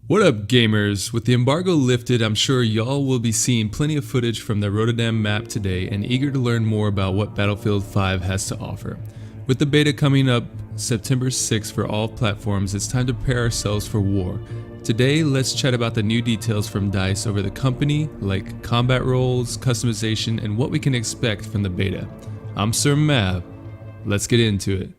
What up, gamers? With the embargo lifted, I'm sure y'all will be seeing plenty of footage from the Rotterdam map today and eager to learn more about what Battlefield 5 has to offer. With the beta coming up September 6th for all platforms, it's time to prepare ourselves for war. Today, let's chat about the new details from DICE over the company, like combat roles, customization, and what we can expect from the beta. I'm Sir Mav. Let's get into it.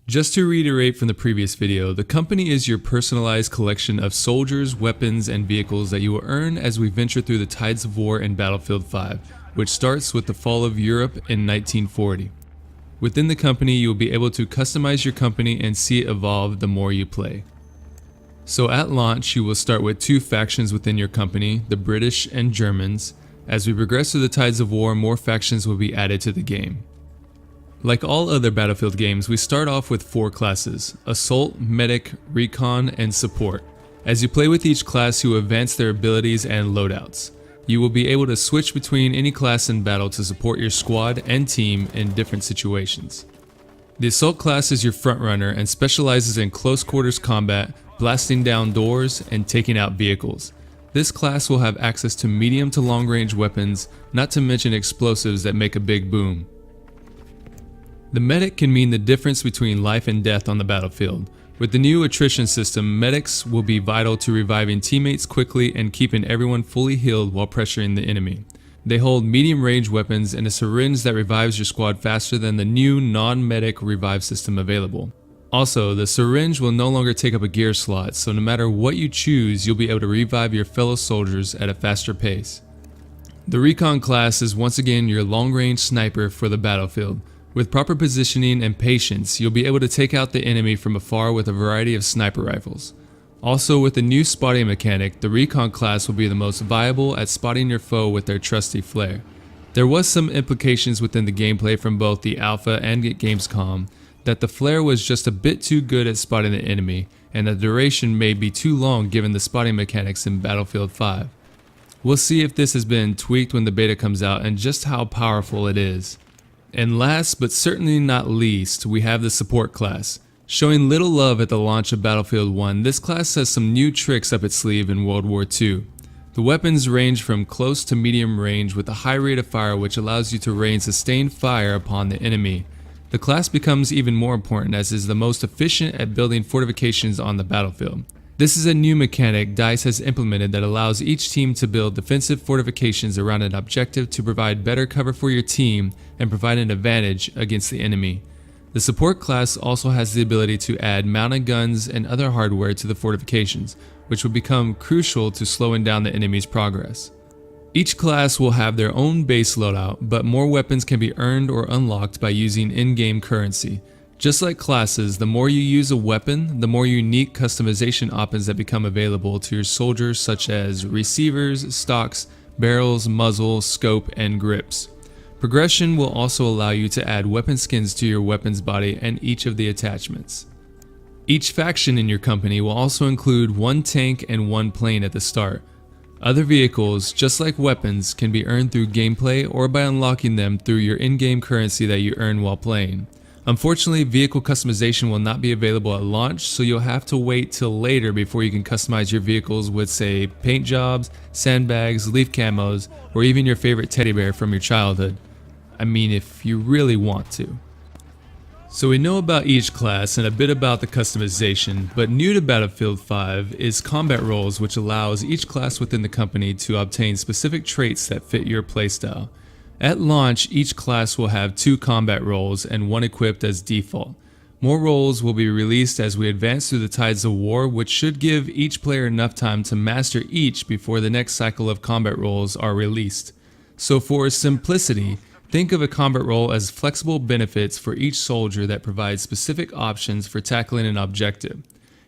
Just to reiterate from the previous video, the company is your personalized collection of soldiers, weapons, and vehicles that you will earn as we venture through the tides of war in Battlefield 5, which starts with the fall of Europe in 1940. Within the company, you will be able to customize your company and see it evolve the more you play. So at launch, you will start with two factions within your company, the British and Germans. As we progress through the tides of war, more factions will be added to the game. Like all other Battlefield games, we start off with four classes: Assault, Medic, Recon, and Support. As you play with each class, you will advance their abilities and loadouts. You will be able to switch between any class in battle to support your squad and team in different situations. The Assault class is your frontrunner and specializes in close quarters combat, blasting down doors, and taking out vehicles. This class will have access to medium to long range weapons, not to mention explosives that make a big boom. The medic can mean the difference between life and death on the battlefield. With the new attrition system, medics will be vital to reviving teammates quickly and keeping everyone fully healed while pressuring the enemy. They hold medium range weapons and a syringe that revives your squad faster than the new non-medic revive system available. Also, the syringe will no longer take up a gear slot, so no matter what you choose, you'll be able to revive your fellow soldiers at a faster pace. The Recon class is once again your long-range sniper for the battlefield. With proper positioning and patience, you'll be able to take out the enemy from afar with a variety of sniper rifles. Also, with the new spotting mechanic, the Recon class will be the most viable at spotting your foe with their trusty flare. There was some implications within the gameplay from both the alpha and Gamescom that the flare was just a bit too good at spotting the enemy, and the duration may be too long given the spotting mechanics in Battlefield 5. We'll see if this has been tweaked when the beta comes out and just how powerful it is. And last but certainly not least, we have the Support class. Showing little love at the launch of Battlefield 1, this class has some new tricks up its sleeve in World War II. The weapons range from close to medium range with a high rate of fire, which allows you to rain sustained fire upon the enemy. The class becomes even more important as it is the most efficient at building fortifications on the battlefield. This is a new mechanic DICE has implemented that allows each team to build defensive fortifications around an objective to provide better cover for your team and provide an advantage against the enemy. The Support class also has the ability to add mounted guns and other hardware to the fortifications, which will become crucial to slowing down the enemy's progress. Each class will have their own base loadout, but more weapons can be earned or unlocked by using in-game currency. Just like classes, the more you use a weapon, the more unique customization options that become available to your soldiers, such as receivers, stocks, barrels, muzzle, scope, and grips. Progression will also allow you to add weapon skins to your weapon's body and each of the attachments. Each faction in your company will also include one tank and one plane at the start. Other vehicles, just like weapons, can be earned through gameplay or by unlocking them through your in-game currency that you earn while playing. Unfortunately, vehicle customization will not be available at launch, so you'll have to wait till later before you can customize your vehicles with, say, paint jobs, sandbags, leaf camos, or even your favorite teddy bear from your childhood. I mean, if you really want to. So we know about each class and a bit about the customization, but new to Battlefield 5 is combat roles, which allows each class within the company to obtain specific traits that fit your playstyle. At launch, each class will have 2 combat roles and 1 equipped as default. More roles will be released as we advance through the tides of war, which should give each player enough time to master each before the next cycle of combat roles are released. So for simplicity, think of a combat role as flexible benefits for each soldier that provides specific options for tackling an objective.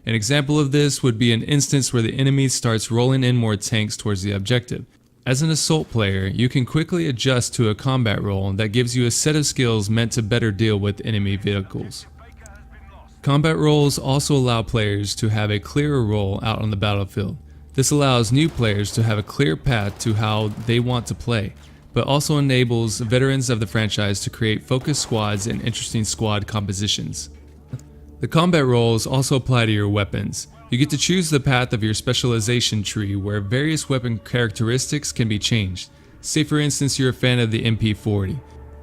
An example of this would be an instance where the enemy starts rolling in more tanks towards the objective. As an assault player, you can quickly adjust to a combat role that gives you a set of skills meant to better deal with enemy vehicles. Combat roles also allow players to have a clearer role out on the battlefield. This allows new players to have a clear path to how they want to play. but also enables veterans of the franchise to create focused squads and interesting squad compositions. The combat roles also apply to your weapons. You get to choose the path of your specialization tree where various weapon characteristics can be changed. Say for instance you're a fan of the MP40.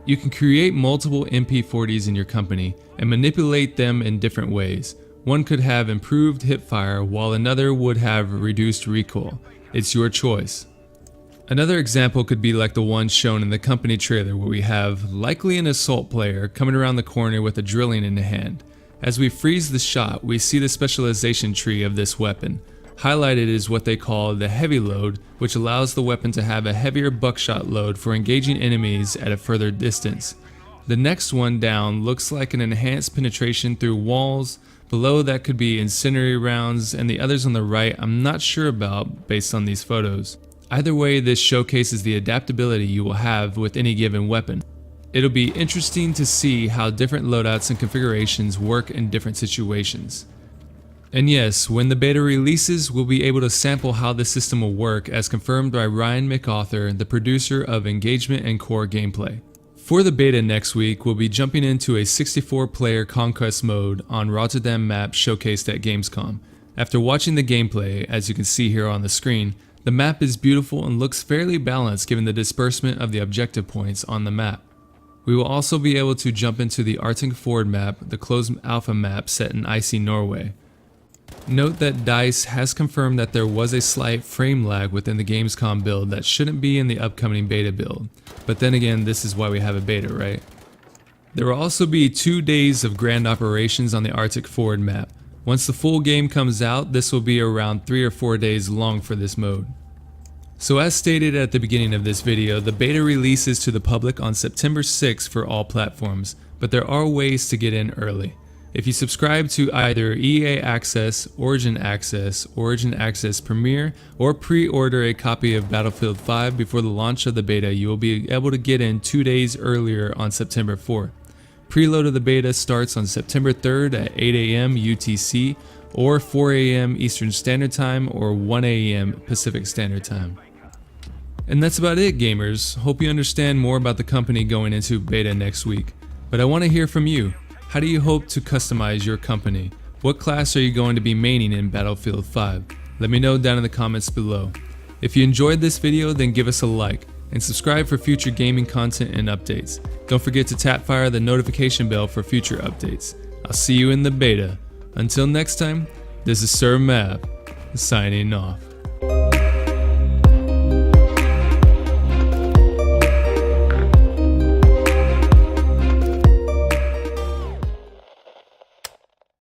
You can create multiple MP40s in your company and manipulate them in different ways. One could have improved hipfire while another would have reduced recoil. It's your choice. Another example could be like the one shown in the company trailer where we have likely an assault player coming around the corner with a drilling in the hand. As we freeze the shot, we see the specialization tree of this weapon. Highlighted is what they call the heavy load, which allows the weapon to have a heavier buckshot load for engaging enemies at a further distance. The next one down looks like an enhanced penetration through walls. Below that could be incendiary rounds, and the others on the right I'm not sure about based on these photos. Either way, this showcases the adaptability you will have with any given weapon. It'll be interesting to see how different loadouts and configurations work in different situations. And yes, when the beta releases, we'll be able to sample how the system will work as confirmed by Ryan McArthur, the producer of Engagement and Core Gameplay. For the beta next week, we'll be jumping into a 64-player Conquest mode on Rotterdam map showcased at Gamescom. After watching the gameplay, as you can see here on the screen, the map is beautiful and looks fairly balanced given the disbursement of the objective points on the map. We will also be able to jump into the Arctic Fjord map, the closed alpha map set in icy Norway. Note that DICE has confirmed that there was a slight frame lag within the Gamescom build that shouldn't be in the upcoming beta build. But then again, this is why we have a beta, right? There will also be 2 days of grand operations on the Arctic Fjord map. Once the full game comes out, this will be around 3 or 4 days long for this mode. So as stated at the beginning of this video, the beta releases to the public on September 6th for all platforms, but there are ways to get in early. If you subscribe to either EA Access, Origin Access Premier, or pre-order a copy of Battlefield 5 before the launch of the beta, you will be able to get in 2 days earlier on September 4th. Preload of the beta starts on September 3rd at 8 AM UTC, or 4 AM Eastern Standard Time, or 1 AM Pacific Standard Time. And that's about it, gamers. Hope you understand more about the company going into beta next week. But I want to hear from you. How do you hope to customize your company? What class are you going to be maining in Battlefield 5? Let me know down in the comments below. If you enjoyed this video, then give us a like, and subscribe for future gaming content and updates. Don't forget to tap fire the notification bell for future updates. I'll see you in the beta. Until next time, this is Sir Map, signing off.